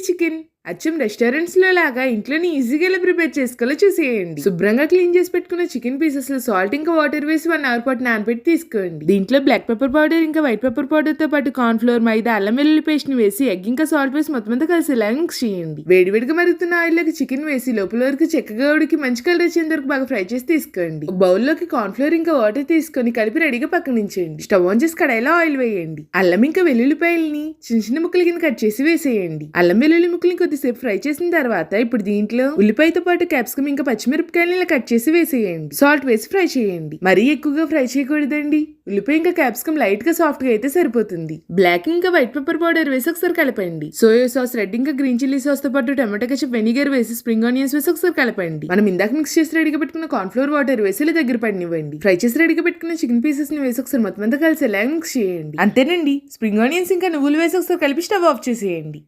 Chicken అచ్చం restaurants లో లాగా ఇంట్లోనే ఈజీగా ఎలా ప్రిపేర్ చేసుకోవాలో చూసేయండి. శుభ్రంగా క్లీన్ చేసి పెట్టుకున్న చికెన్ పీసెస్ లో సాల్ట్ ఇంకా వాటర్ వేసి 1 అవర్ పాటు నానబెట్టి తీసుకోండి. దీంట్లో బ్లాక్ పెప్పర్ పౌడర్ ఇంకా వైట్ పెప్పర్ పౌడర్ తో పాటు కార్న్ ఫ్లోర్, మైదా, అల్లం వెల్లుల్లి పేస్ట్ ని వేసి ఎగ్ ఇంకా సాల్ట్ వేసి మొత్తం అంతా కలిసేలా మిక్స్ చేయండి. వేడివేడిగా మరుగుతున్న ఆయిల్ లోకి చికెన్ వేసి లోపల వరకు చక్కగా ఉడికి మంచి కలర్ వచ్చేంత వరకు బాగా ఫ్రై చేసి తీసుకోండి. ఒక బౌల్ లోకి కార్న్ ఫ్లోర్ ఇంకా వాటర్ తీసుకొని కలిపి రెడీగా పక్కనుంచండి. స్టవ్ ఆన్ చేసి కడాయిలో ఆయిల్ వేయండి. అల్లం ఇంకా వెల్లుల్లిపాయల్ని చిన్న చిన్న ముక్కల కింద కట్ చేసి వేసేయండి. అల్లం వెల్లుల్లి ముక్కల్ని కొద్దిసేపు ఫ్రై చేసిన తర్వాత ఇప్పుడు దీంట్లో ఉల్లిపాయతో పాటు క్యాప్సికమ్ ఇంకా పచ్చిమిరపకాయలు ఇలా కట్ చేసి వేసేయండి. సాల్ట్ వేసి ఫ్రై చేయండి. మరీ ఎక్కువగా ఫ్రై చేయకూడదండి. ఉల్లిపాయ ఇంకా క్యాప్సికమ్ లైట్ గా సాఫ్ట్ గా అయితే సరిపోతుంది. బ్లాక్ ఇంకా వైట్ పెప్పర్ పౌడర్ వేసి ఒకసారి కలపండి. సోయా సాస్, రెడ్ ఇంకా గ్రీన్ చిల్లీ సాస్ తో పాటు టమాటో కెచప్, వెనిగర్ వేసి స్ప్రింగ్ ఆనియన్స్ వేసి ఒకసారి కలపండి. మనం ఇందాక మిక్స్ చేసి రెడీగా పెట్టుకున్న కార్న్ ఫ్లోర్ వాటర్ వేసి ఇలా దగ్గర పడినివ్వండి. ఫ్రై చేసి రెడీగా పెట్టుకున్న చికెన్ పీసెస్ ని వేసి ఒకసారి మొత్తం అంతా కలిసేలా మిక్స్ చేయండి. అంతేనండి, స్ప్రింగ్ ఆనియన్స్ ఇంకా నువ్వులు వేసి ఒకసారి కలిపి స్టవ్ ఆఫ్ చేసేయండి.